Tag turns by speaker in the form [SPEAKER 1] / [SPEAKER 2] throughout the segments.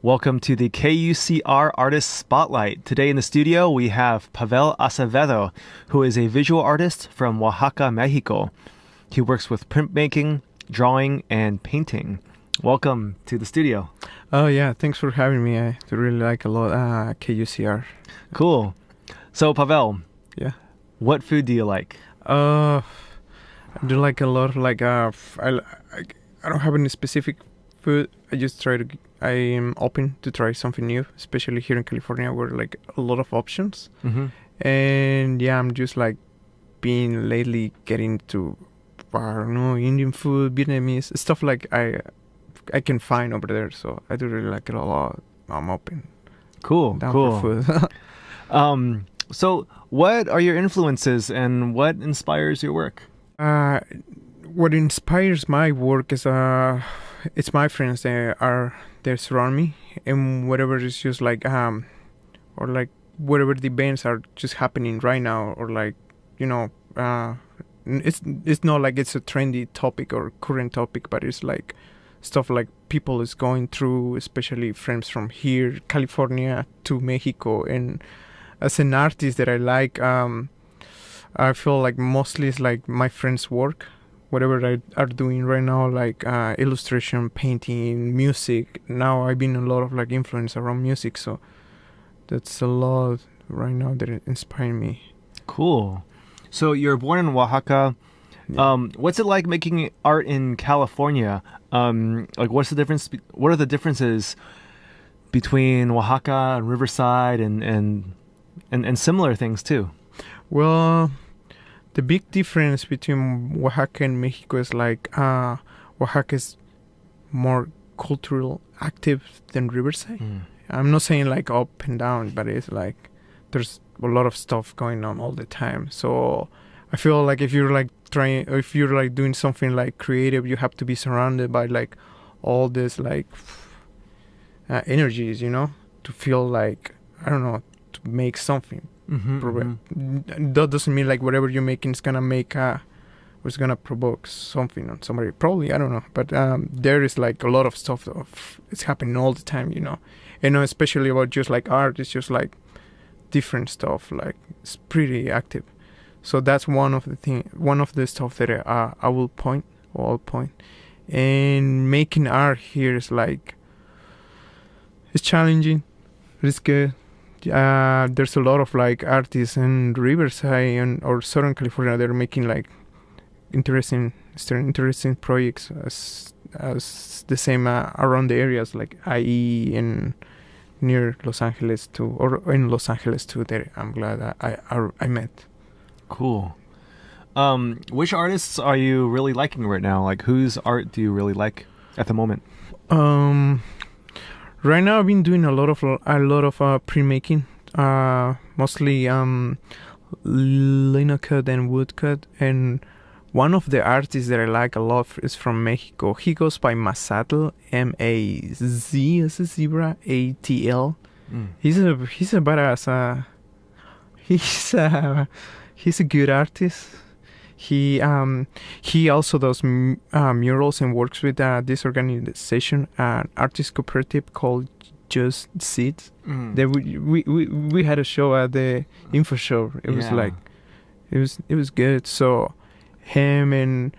[SPEAKER 1] Welcome to the KUCR Artist Spotlight. Today in the studio, we have Pavel Acevedo, who is a visual artist from Oaxaca, Mexico. He works with printmaking, drawing, and painting. Welcome to the studio.
[SPEAKER 2] Oh, yeah. Thanks for having me. I really like a lot KUCR.
[SPEAKER 1] Cool. So, Pavel.
[SPEAKER 2] Yeah.
[SPEAKER 1] What food do you like?
[SPEAKER 2] I do like a lot. I don't have any specific food. I am open to try something new, especially here in California, where like a lot of options.
[SPEAKER 1] Mm-hmm.
[SPEAKER 2] And yeah, I'm just like being lately getting to, I don't know, Indian food, Vietnamese stuff like I can find over there. So I do really like it a lot. I'm open.
[SPEAKER 1] Cool.
[SPEAKER 2] For food.
[SPEAKER 1] So what are your influences and what inspires your work?
[SPEAKER 2] What inspires my work is it's my friends they surround me, and whatever is just like or like whatever the events are just happening right now, or like, you know, it's not like it's a trendy topic or current topic, but it's like stuff like people is going through, especially friends from here, California to Mexico. And as an artist that I like, I feel like mostly it's like my friends' work, whatever I are doing right now, like illustration, painting, music. Now I've been a lot of like influence around music, so that's a lot right now that inspire me.
[SPEAKER 1] Cool. So you're born in Oaxaca.
[SPEAKER 2] Yeah.
[SPEAKER 1] What's it like making art in California? Like, what's the difference? What are the differences between Oaxaca and Riverside and similar things too?
[SPEAKER 2] Well, the big difference between Oaxaca and Mexico is like Oaxaca is more cultural active than Riverside. I'm not saying like up and down, but it's like there's a lot of stuff going on all the time. So I feel like if you're like doing something like creative, you have to be surrounded by like all this like energies, you know, to feel like, I don't know, to make something. That doesn't mean like whatever you're making is gonna make was gonna provoke something on somebody. Probably, I don't know, but there is like a lot of stuff it's happening all the time, you know. And especially about just like art, it's just like different stuff, like it's pretty active. So that's one of the stuff that I will point. And making art here is like, it's challenging, it's good. There's a lot of like artists in Riverside or Southern California that are making like interesting projects as the same around the areas like IE and near Los Angeles too, or in Los Angeles too. That I'm glad I met.
[SPEAKER 1] Cool. Which artists are you really liking right now? Like, whose art do you really like at the moment?
[SPEAKER 2] Right now, I've been doing a lot of printmaking, mostly linocut and woodcut. And one of the artists that I like a lot is from Mexico. He goes by Mazatl, M-A-Z as a zebra, A-T-L. He's a badass. He's a good artist. He also does murals and works with this organization, an artist cooperative called Just Seeds. That we had a show at the info show. It was like it was good. So him, and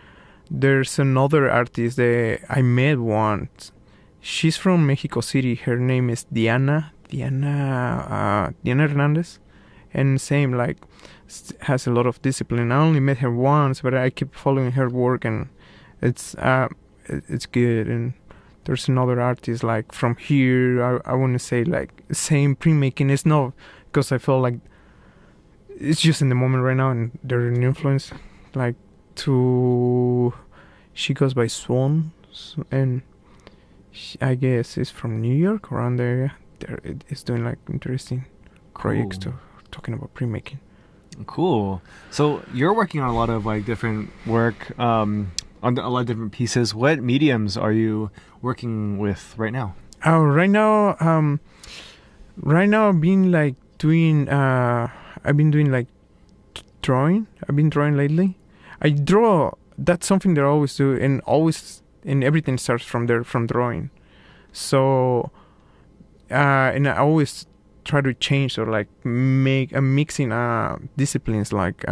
[SPEAKER 2] there's another artist that I met once. She's from Mexico City. Her name is Diana Hernandez, and same like has a lot of discipline. I only met her once, but I keep following her work, and it's good. And there's another artist like from here. I want to say like same printmaking. It's not because I feel like it's just in the moment right now, and they're an influence. Like she goes by Swan, and I guess it's from New York, around the area. It's doing like interesting projects talking about printmaking.
[SPEAKER 1] Cool. So you're working on a lot of like different work, on a lot of different pieces. What mediums are you working with right now?
[SPEAKER 2] Right now I've been like doing like drawing. I've been drawing lately. I draw. That's something that I always do, and everything starts from drawing. So and I always try to change or like make a mixing disciplines. Like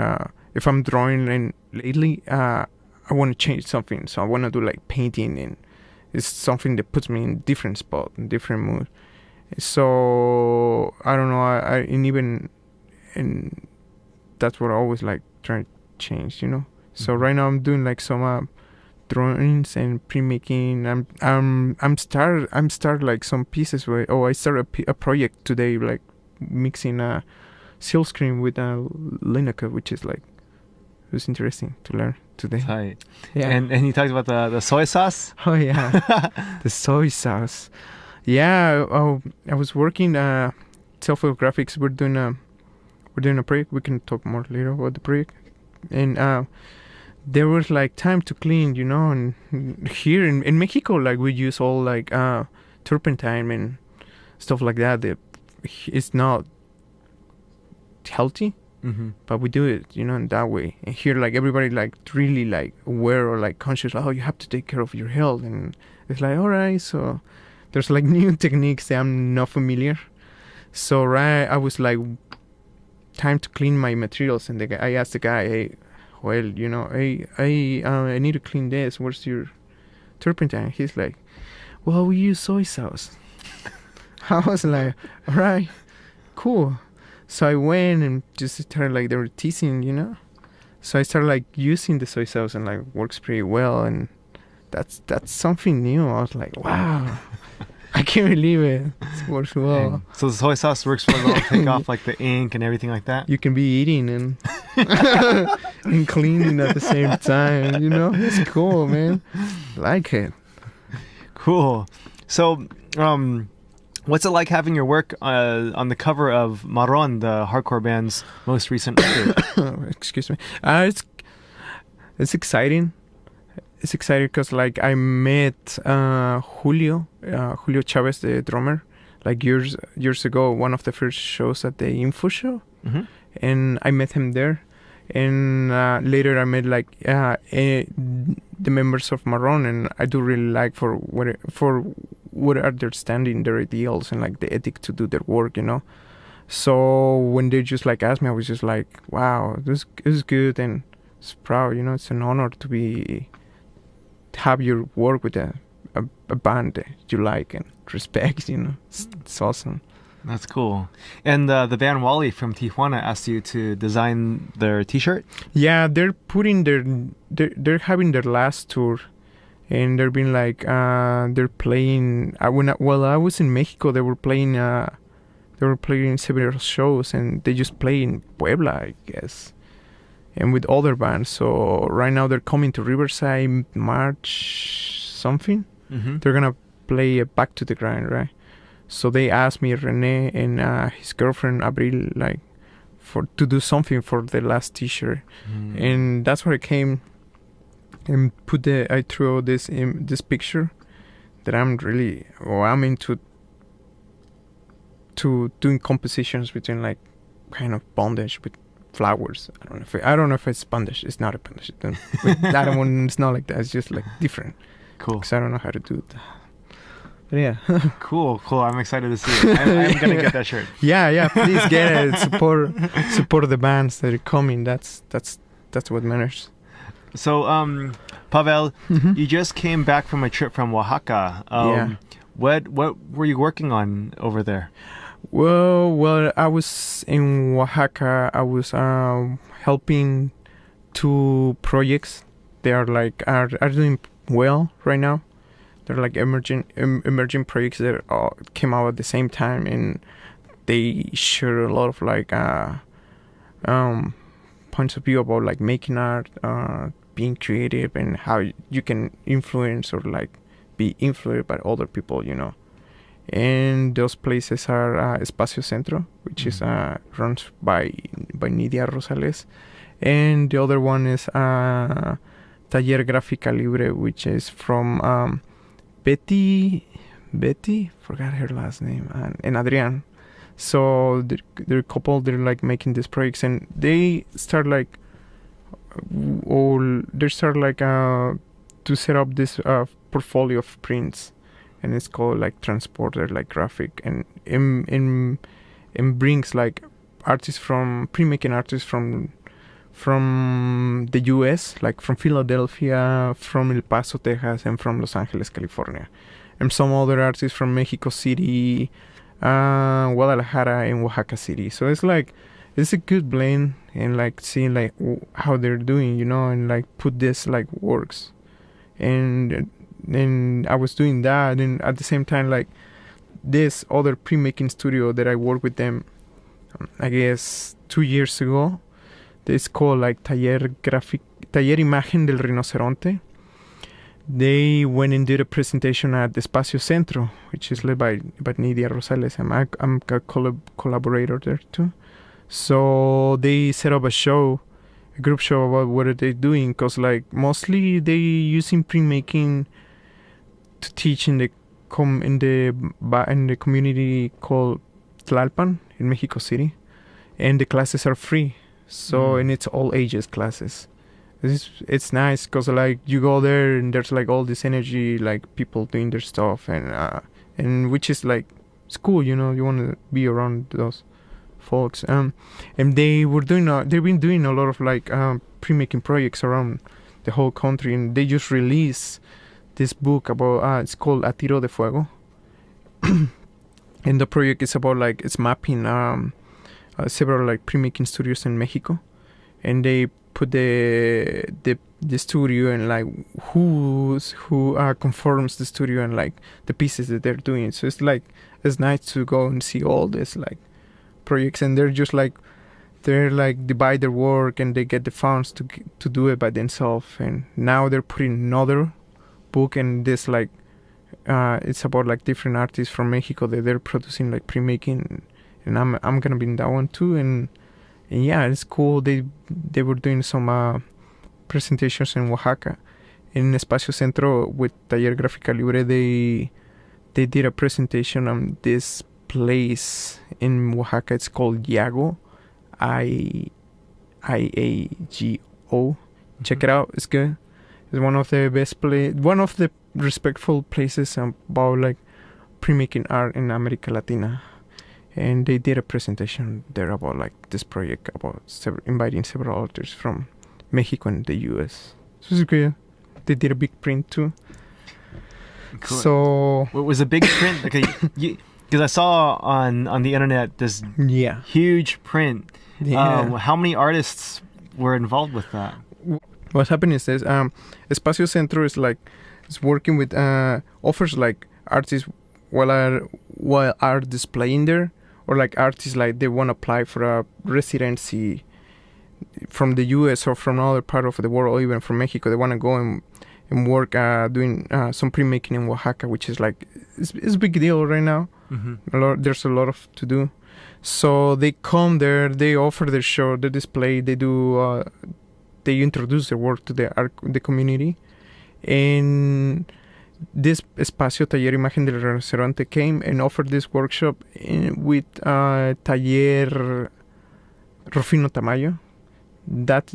[SPEAKER 2] if I'm drawing, and lately I want to change something, so I want to do like painting, and it's something that puts me in different spot, in different mood. So I don't know. And that's what I always like trying to change, you know. So
[SPEAKER 1] Mm-hmm.
[SPEAKER 2] right now I'm doing like some drawings and printmaking. I'm start like some pieces where I started a project today, like mixing a silk screen with a linocut, which is like, it was interesting to learn today.
[SPEAKER 1] Tight.
[SPEAKER 2] Yeah.
[SPEAKER 1] And you talked about the soy sauce.
[SPEAKER 2] Oh yeah, the soy sauce. Yeah. Oh, I was working self-help graphics. We're doing a project. We can talk more later about the project. And there was like time to clean, you know. And here in Mexico, like we use all like turpentine and stuff like that. It's not healthy,
[SPEAKER 1] Mm-hmm.
[SPEAKER 2] but we do it, you know, in that way. And here, like everybody, like really like aware or like conscious. Oh, you have to take care of your health, and it's like, all right. So there's like new techniques that I'm not familiar. So I was like, time to clean my materials, and I asked the guy, hey, well, you know, I need to clean this. Where's your turpentine? He's like, well, we use soy sauce. I was like, all right, cool. So I went and just started like, they were teasing, you know. So I started like using the soy sauce, and like works pretty well, and that's something new. I was like, wow, I can't believe it. It works well.
[SPEAKER 1] Dang. So the soy sauce works well to take off like the ink and everything like that.
[SPEAKER 2] You can be eating and and cleaning at the same time, you know. It's cool, man. Like it.
[SPEAKER 1] Cool. So, what's it like having your work on the cover of Marron, the hardcore band's most recent record?
[SPEAKER 2] Excuse me. It's exciting. It's exciting because like I met Julio Chavez, the drummer, like years ago, one of the first shows at the Info Show,
[SPEAKER 1] Mm-hmm.
[SPEAKER 2] and I met him there. And later I met like the members of Marron, and I do really like for what are their standing, their ideals, and like the ethic to do their work, you know. So when they just like asked me, I was just like, wow, this is good, and it's proud, you know. It's an honor to have your work with a band that you like and respect, you know. It's awesome.
[SPEAKER 1] That's cool. And the band Wally from Tijuana asked you to design their T-shirt.
[SPEAKER 2] Yeah, they're putting they're having their last tour, and they're been like they're playing. I was in Mexico, they were playing several shows, and they just play in Puebla, I guess, and with other bands. So right now they're coming to Riverside March something.
[SPEAKER 1] Mm-hmm.
[SPEAKER 2] They're gonna play Back to the Grind, right? So they asked me, Rene and his girlfriend Abril, like to do something for the last T-shirt, and that's where I came and I threw this picture that I'm into to doing compositions between like kind of bondage with flowers. I don't know if it's bondage. It's not a bondage. That one, it's not like that. It's just like different.
[SPEAKER 1] Cool.
[SPEAKER 2] Because I don't know how to do that. But yeah.
[SPEAKER 1] Cool. I'm excited to see it. I'm gonna get that shirt.
[SPEAKER 2] Yeah. Please get it. Support the bands that are coming. That's what matters.
[SPEAKER 1] So, Pavel,
[SPEAKER 2] Mhm.
[SPEAKER 1] you just came back from a trip from Oaxaca.
[SPEAKER 2] Yeah.
[SPEAKER 1] What were you working on over there?
[SPEAKER 2] Well, I was in Oaxaca. I was helping 2 projects. They are doing well right now. They're like emerging projects that came out at the same time, and they share a lot of like points of view about like making art, being creative, and how you can influence or like be influenced by other people, you know. And those places are Espacio Centro, which is run by Nidia Rosales, and the other one is Taller Gráfica Libre, which is from Betty, forgot her last name, and Adrian. So they're a couple. They're like making these projects, and they start like to set up this portfolio of prints, and it's called like Transporter, like graphic, and in brings like artists from printmaking artists from the U.S., like from Philadelphia, from El Paso, Texas, and from Los Angeles, California, and some other artists from Mexico City, Guadalajara, and Oaxaca City. So it's a good blend, and like seeing like how they're doing, and like put this like works, and I was doing that, and at the same time like this other printmaking studio that I worked with them, I guess 2 years ago. It's called like Taller Imagen del Rinoceronte. They went and did a presentation at Espacio Centro, which is led by Nidia Rosales. I'm a collaborator there too. So they set up a group show about what are they doing, because like mostly they using printmaking to teach in the community called Tlalpan in Mexico City, and the classes are free. So and it's all ages classes. It's nice because like you go there and there's like all this energy, like people doing their stuff, and which is like it's cool, you want to be around those folks. And they've been doing a lot of like printmaking projects around the whole country, and they just released this book about it's called A Tiro de Fuego, and the project is about like it's mapping several like printmaking studios in Mexico, and they put the studio and like who conforms the studio and like the pieces that they're doing. So it's nice to go and see all this like projects, and they're divide their work and they get the funds to do it by themselves. And now they're putting another book, and this like it's about like different artists from Mexico that they're producing like printmaking. And I'm gonna be in that one too, and yeah, it's cool. They were doing some presentations in Oaxaca, in Espacio Centro with Taller Gráfica Libre. They did a presentation on this place in Oaxaca. It's called Iago, IAGO. Check it out. It's good. It's one of the best one of the respectful places about like printmaking art in America Latina. And they did a presentation there about like this project, about inviting several authors from Mexico and the U.S. So it's good. They did a big print too.
[SPEAKER 1] Cool.
[SPEAKER 2] So
[SPEAKER 1] what was a big print? Okay, because I saw on the internet this huge print.
[SPEAKER 2] Yeah.
[SPEAKER 1] How many artists were involved with that?
[SPEAKER 2] What's happening is this: Espacio Centro is working with offers like artists while are displaying there. Or like artists like they want to apply for a residency from the U.S. or from another part of the world, or even from Mexico. They want to go and work doing some printmaking in Oaxaca, which is like it's a big deal right now. Mm-hmm. There's a lot to do. So they come there, they offer their show, they display, they do they introduce their work to the community, and this Espacio Taller Imagen del Rinoceronte came and offered this workshop with Taller Rufino Tamayo. That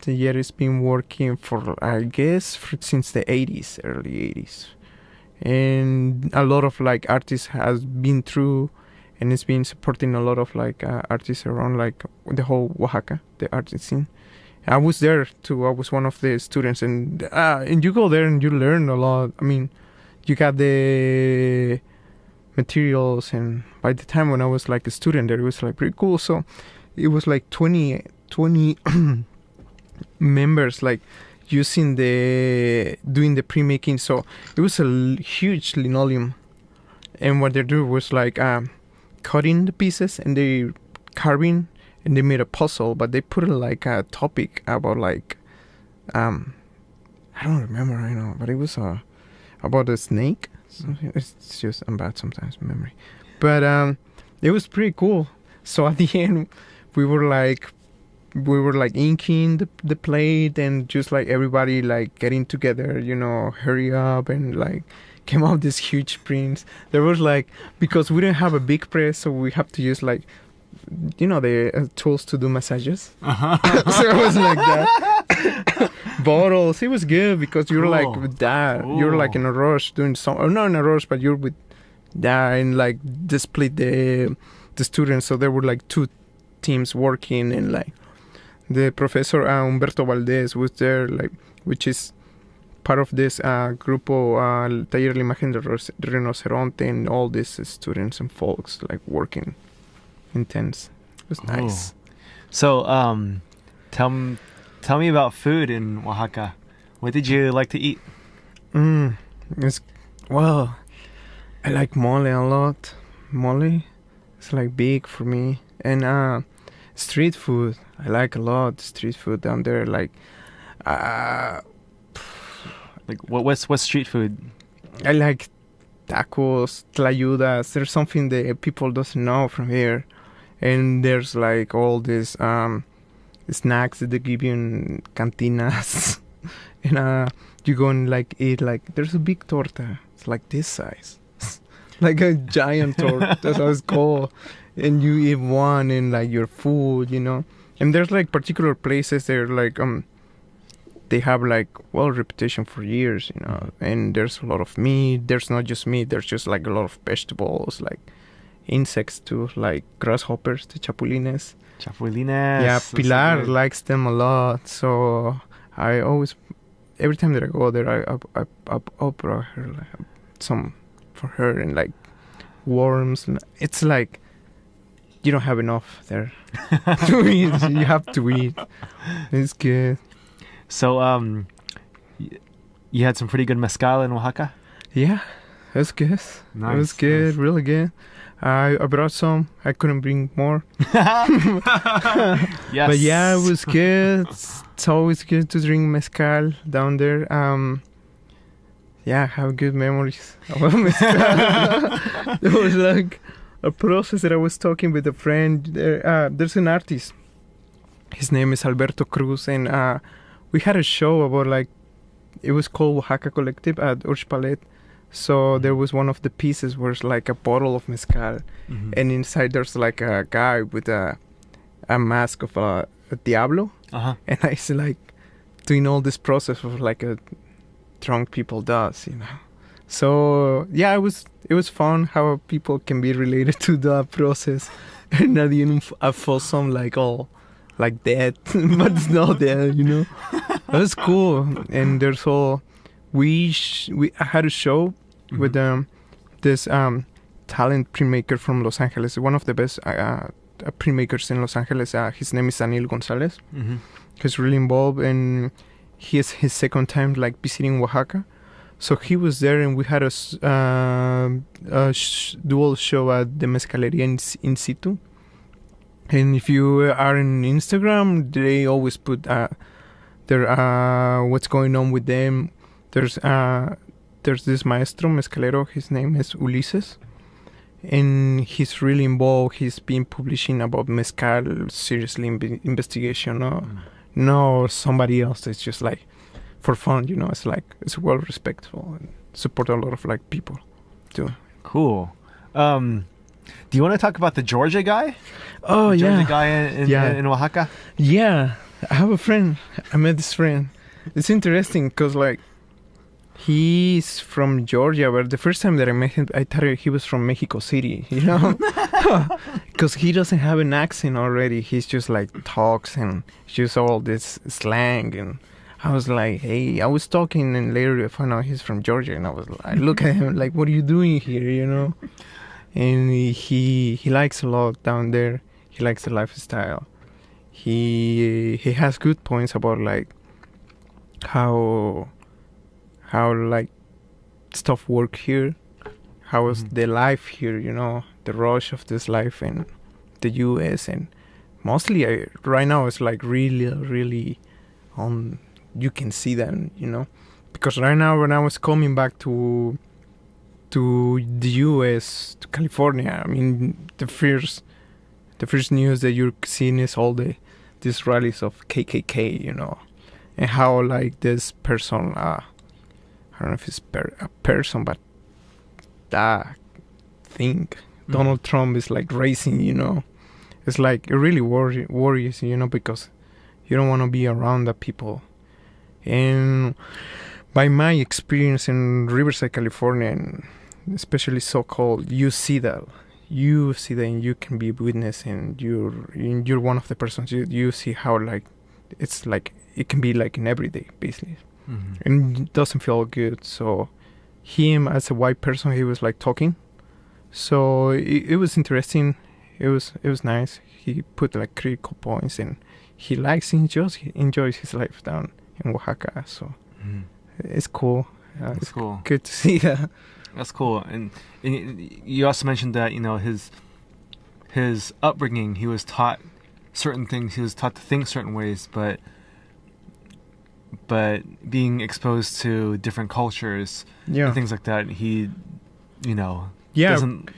[SPEAKER 2] taller has been working for, I guess, since the early 80s. And a lot of like artists has been through, and it's been supporting a lot of like artists around like the whole Oaxaca, the art scene. I was there too. I was one of the students, and you go there and you learn a lot. I mean, you got the materials, and by the time when I was like a student there, it was like pretty cool. So it was like 20 members like doing the printmaking. So it was a huge linoleum, and what they do was like cutting the pieces and they carving. And they made a puzzle, but they put it like a topic about like, I don't remember right now, but it was about a snake. So it's just, I'm bad sometimes with memory. But it was pretty cool. So at the end, we were like inking the plate, and just like everybody like getting together, hurry up, and like came out this huge prints. There was like, because we didn't have a big press, so we have to use like, the tools to do massages. So it was like that. bottles. It was good because you're like
[SPEAKER 1] Cool.
[SPEAKER 2] with that.
[SPEAKER 1] Cool.
[SPEAKER 2] You're like in a rush doing some, or not in a rush, but you're with that and like they split the students. So there were like two teams working, and like the professor Humberto Valdez was there, like, which is part of this grupo Taller La Imagen del Rinoceronte, and all these students and folks like working intense. It was
[SPEAKER 1] Cool.
[SPEAKER 2] nice.
[SPEAKER 1] So, tell me about food in Oaxaca. What did you like to eat?
[SPEAKER 2] It's, well, I like mole a lot. Mole, it's like big for me. And street food, I like a lot. Street food down there, like
[SPEAKER 1] What's street food?
[SPEAKER 2] I like tacos, tlayudas. There's something that people doesn't know from here, and there's like all these snacks that they give you in cantinas, and you go and like eat. Like there's a big torta. It's like this size, like a giant torta. That's how it's called. And you eat one, and like your food, you know. And there's like particular places that are like they have like reputation for years, you know. And there's a lot of meat. There's not just meat. There's just like a lot of vegetables, like insects too, like grasshoppers, the chapulines.
[SPEAKER 1] Chapulines.
[SPEAKER 2] Yeah,
[SPEAKER 1] That's
[SPEAKER 2] Pilar
[SPEAKER 1] good.
[SPEAKER 2] likes them a lot. So I always, every time that I go there, I brought her like, some for her, and like worms. And it's like you don't have enough there to eat. You have to eat. It's good.
[SPEAKER 1] So, you had some pretty good mezcal in Oaxaca?
[SPEAKER 2] Yeah, it was good.
[SPEAKER 1] Nice,
[SPEAKER 2] It was good,
[SPEAKER 1] nice.
[SPEAKER 2] really good. I brought some. I couldn't bring more.
[SPEAKER 1] Yes.
[SPEAKER 2] But yeah, it was good. It's always good to drink mezcal down there. Yeah, I have good memories about mezcal. There was like a process that I was talking with a friend. There's an artist. His name is Alberto Cruz, and we had a show about like, it was called Oaxaca Collective at Urch Palette. So there was one of the pieces where it's like a bottle of mezcal,
[SPEAKER 1] Mhm.
[SPEAKER 2] and inside there's like a guy with a mask of a diablo,
[SPEAKER 1] Uh-huh.
[SPEAKER 2] and I was like doing all this process of like a drunk people does, you know. So yeah, it was fun how people can be related to the process, and at the end I felt some like all like dead, but it's not dead, you know. That was cool. And there's all I had a show with this talent printmaker from Los Angeles, one of the best printmakers in Los Angeles. His name is Daniel Gonzalez.
[SPEAKER 1] Mm-hmm.
[SPEAKER 2] He's really involved, and he is his second time like visiting Oaxaca. So he was there, and we had a dual show at the Mezcaleria in situ. And if you are on Instagram, they always put their what's going on with them. There's this maestro mezcalero. His name is Ulises, and he's really involved. He's been publishing about mezcal, seriously investigation. No, somebody else. It's just like for fun, you know. It's like it's well respectful and support a lot of like people too.
[SPEAKER 1] Cool. Do you want to talk about the Georgia guy?
[SPEAKER 2] Oh
[SPEAKER 1] The
[SPEAKER 2] yeah,
[SPEAKER 1] Georgia guy in Oaxaca?
[SPEAKER 2] yeah. I have a friend. I met this friend. It's interesting because like he's from Georgia, but the first time that I met him, I thought he was from Mexico City, you know, because he doesn't have an accent already. He's just like talks and just all this slang, and I was like, hey, I was talking, and later I found out he's from Georgia, and I look at him like, what are you doing here, you know? And he likes a lot down there. He likes the lifestyle. He has good points about like how like stuff work here, how is the life here, you know, the rush of this life in the US, and mostly right now it's like really on, you can see that, you know, because right now when I was coming back to the US, to California, I mean the first news that you're seeing is all these rallies of KKK, you know, and how like this person, I don't know if it's a person, but that thing, Donald Trump is like racing, you know. It's like it really worries, you know, because you don't want to be around the people And by my experience in Riverside, California, and especially so-called, you see that, and you can be a witness, and you're one of the persons. You see how like it's like it can be like an everyday basically, and it doesn't feel good. So him as a white person, he was like talking, so it was interesting. It was nice. He put like critical points, and he enjoys his life down in Oaxaca. So it's cool.
[SPEAKER 1] It's cool.
[SPEAKER 2] Good to see that.
[SPEAKER 1] That's cool. And you also mentioned that, you know, his upbringing, he was taught certain things. He was taught to think certain ways, but being exposed to different cultures and things like that, he, you know, doesn't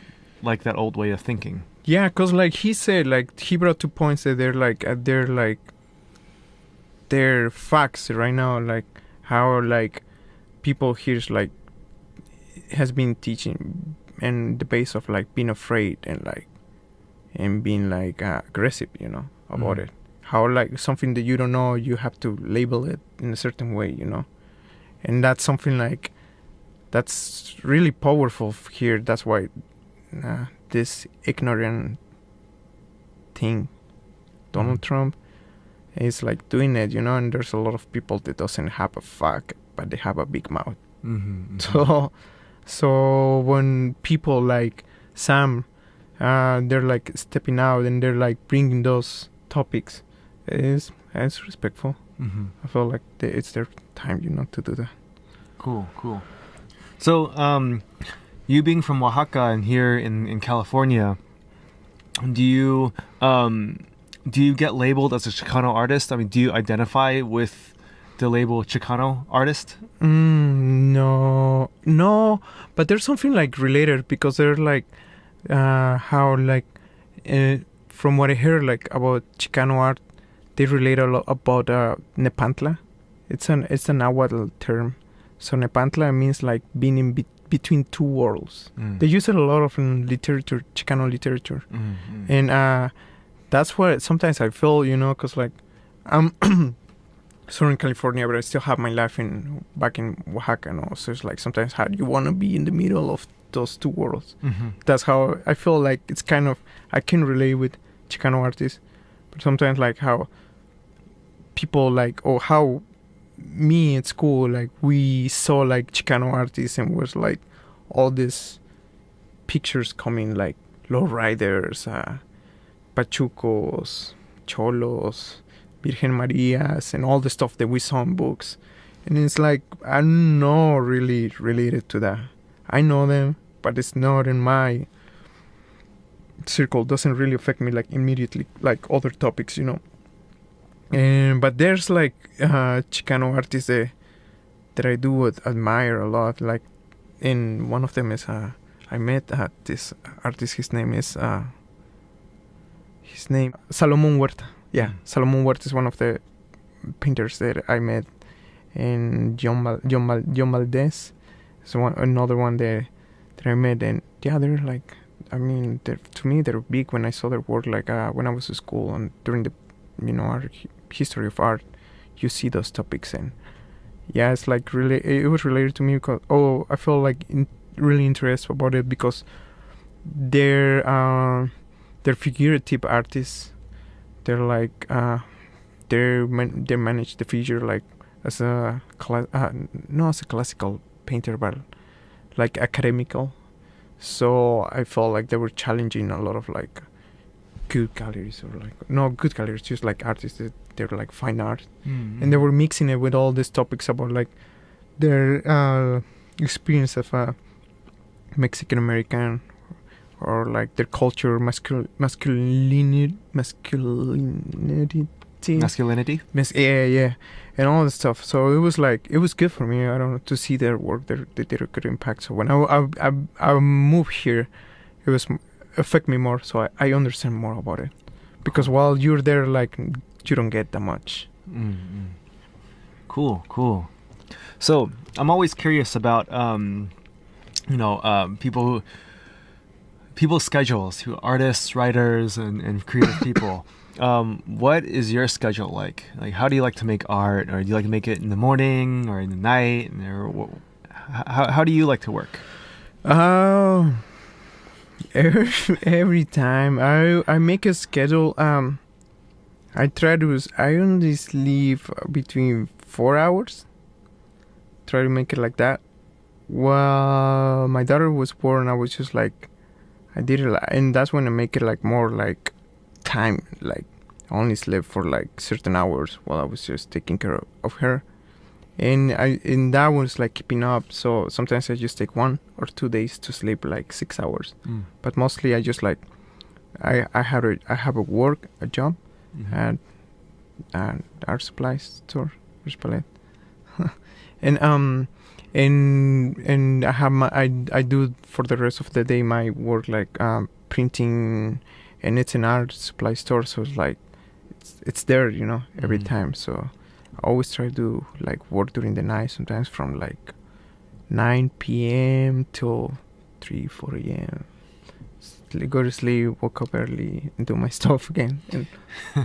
[SPEAKER 1] like that old way of thinking.
[SPEAKER 2] Yeah, because like he said, like he brought 2 points that they're facts right now, like how like people here's like has been teaching and the base of like being afraid and being like aggressive, you know, about it. How like something that you don't know, you have to label it in a certain way, you know, and that's something like that's really powerful here. That's why this ignorant thing, Donald Trump, is like doing it, you know, and there's a lot of people that doesn't have a fuck, but they have a big mouth. So when people like Sam, they're like stepping out and they're like bringing those topics, it's respectful. I feel like it's their time, you know, to do that.
[SPEAKER 1] Cool. So, you being from Oaxaca and here in California, do you get labeled as a Chicano artist? I mean, do you identify with the label Chicano artist?
[SPEAKER 2] No, but there's something like related, because they're like how like from what I heard like about Chicano art, they relate a lot about Nepantla. It's a Nahuatl term. So Nepantla means like being in between two worlds. They use it a lot of in literature, Chicano literature, and that's what sometimes I feel, you know, because like I'm Southern California, but I still have my life back in Oaxaca, you know? So it's like sometimes how you want to be in the middle of those two worlds. That's how I feel like it's kind of, I can relate with Chicano artists, but sometimes like how people like, or how me at school, like we saw like Chicano artists and was like all these pictures coming like lowriders, pachucos, cholos, Virgen Marias, and all the stuff that we saw in books. And it's like, I'm not really related to that. I know them, but it's not in my circle. Doesn't really affect me like immediately, like other topics, you know. But there's like Chicano artists that I do admire a lot. Like, and one of them is I met this artist. His name Salomon Huerta. Yeah, Salomon Huerta is one of the painters that I met. And John Valdez is another one that I met. And yeah, they're like, I mean, to me, they're big when I saw their work. Like when I was at school and during the, you know, our history of art, you see those topics. And yeah, it's like really, it was related to me because, I feel like really interested about it because they're figurative artists. They're like they manage the figure like as a not as a classical painter, but like academical. So I felt like they were challenging a lot of like good galleries, or like not good galleries, just like artists that they're like fine art, and they were mixing it with all these topics about like their experience of Mexican American, or like their culture, masculinity, yeah, and all this stuff. So it was like, it was good for me, I don't know, to see their work. They did a good impact. So when I moved here, it was affect me more, so I understand more about it, because while you're there, like, you don't get that much.
[SPEAKER 1] Cool. So I'm always curious about people people's schedules, who artists, writers, and creative people. What is your schedule like? Like, how do you like to make art, or do you like to make it in the morning or in the night, or how do you like to work?
[SPEAKER 2] Every time I make a schedule. I only sleep between 4 hours. Try to make it like that. Well, my daughter was born, I was just like, I did it, and that's when I make it like more like time. Like, I only slept for like certain hours while I was just taking care of her, and that was like keeping up. So sometimes I just take 1 or 2 days to sleep like 6 hours, but mostly I just like I have a job at an art supply store, and I have I do for the rest of the day my work like printing, and it's an art supply store, so it's like it's there, every time. So I always try to like work during the night, sometimes from like 9 p.m. till 3-4 a.m. Go to sleep, wake up early, and do my stuff again, and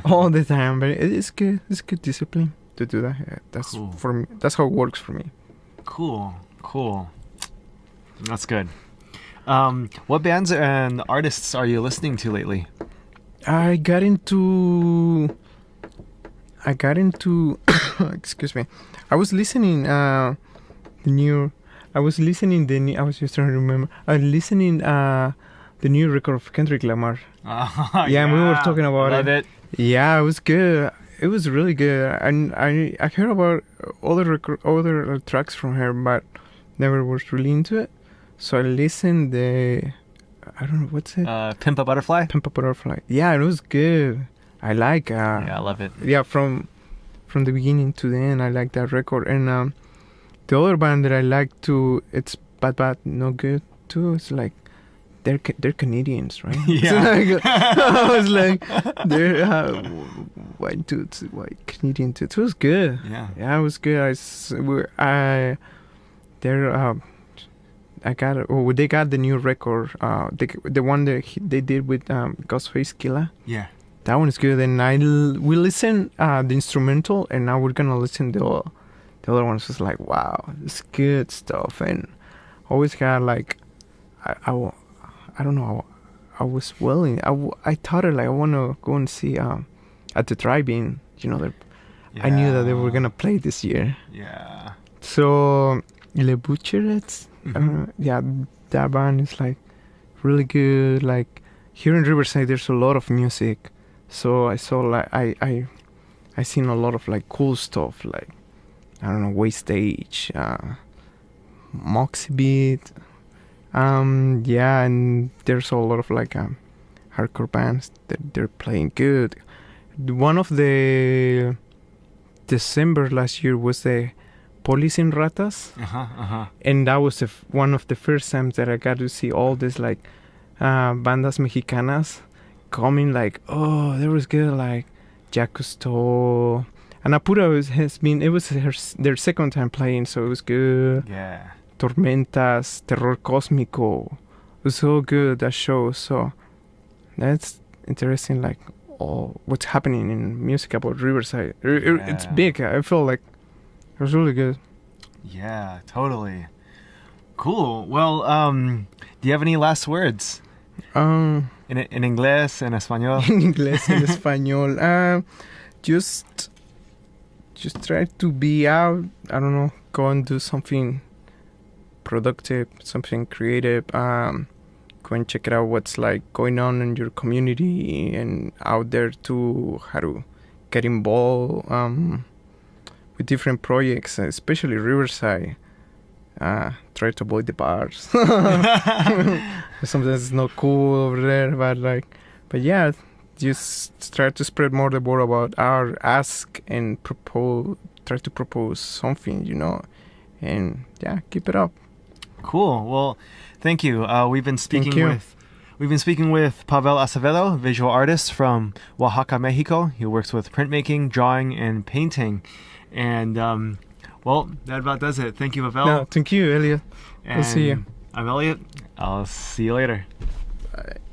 [SPEAKER 2] all the time. But it's good. It's good discipline to do that. Yeah, that's cool. For me. That's how it works for me.
[SPEAKER 1] Cool. That's good. What bands and artists are you listening to lately?
[SPEAKER 2] I got into excuse me. I was listening I was just trying to remember. I was listening the new record of Kendrick Lamar. Yeah, we were talking about
[SPEAKER 1] Love it.
[SPEAKER 2] Yeah, it was good. It was really good. And I heard about other tracks from her, but never was really into it. So I listened I don't know, what's it?
[SPEAKER 1] Pimp a Butterfly?
[SPEAKER 2] Pimp a Butterfly. Yeah, it was good. I like
[SPEAKER 1] yeah, I love it.
[SPEAKER 2] Yeah, from the beginning to the end, I like that record. And the other band that I like too, it's Bad No Good too. It's like they're Canadians, right?
[SPEAKER 1] Yeah.
[SPEAKER 2] I was like, they're white dudes, white Canadian dudes. It was good. Yeah, it was good. They got the new record. The one that they did with Ghostface Killah.
[SPEAKER 1] Yeah.
[SPEAKER 2] That one is good. And we listen the instrumental, and now we're gonna listen the other ones. It's like, wow, it's good stuff. And always got like, I don't know. I was willing. I thought it like I want to go and see at the drive-in. I knew that they were gonna play this year.
[SPEAKER 1] Yeah.
[SPEAKER 2] So Le Butcherettes, yeah, that band is like really good. Like here in Riverside, there's a lot of music. So I saw like I seen a lot of like cool stuff, like I don't know, Waystage, Moxie Beat. Yeah, and there's a lot of like hardcore bands that they're playing good. One of the December last year was the Police in Ratas, and that was one of the first times that I got to see all this like bandas mexicanas coming. Like, oh, there was good, like Jack Cousteau and Apura was their second time playing, so it was good.
[SPEAKER 1] Yeah.
[SPEAKER 2] Tormentas, Terror Cósmico. It was so good, that show. So that's interesting, like what's happening in music about Riverside. It's big. I feel like it was really good.
[SPEAKER 1] Yeah, totally. Cool. Well, do you have any last words? In inglés, en español?
[SPEAKER 2] En inglés, en español. Just try to be out. I don't know. Go and do something productive, something creative. Go and check it out what's like going on in your community and out there to how to get involved with different projects, especially Riverside. Try to avoid the bars. Sometimes it's not cool over there, but yeah, just try to spread more the word about art. Ask and propose. Try to propose something, and yeah, keep it up.
[SPEAKER 1] Cool. Well, thank you. We've been speaking with Pavel Acevedo, visual artist from Oaxaca, Mexico. He works with printmaking, drawing, and painting. And well, that about does it. Thank you, Pavel.
[SPEAKER 2] No, thank you, Elliot. We'll see you.
[SPEAKER 1] I'm Elliot. I'll see you later.
[SPEAKER 2] Bye.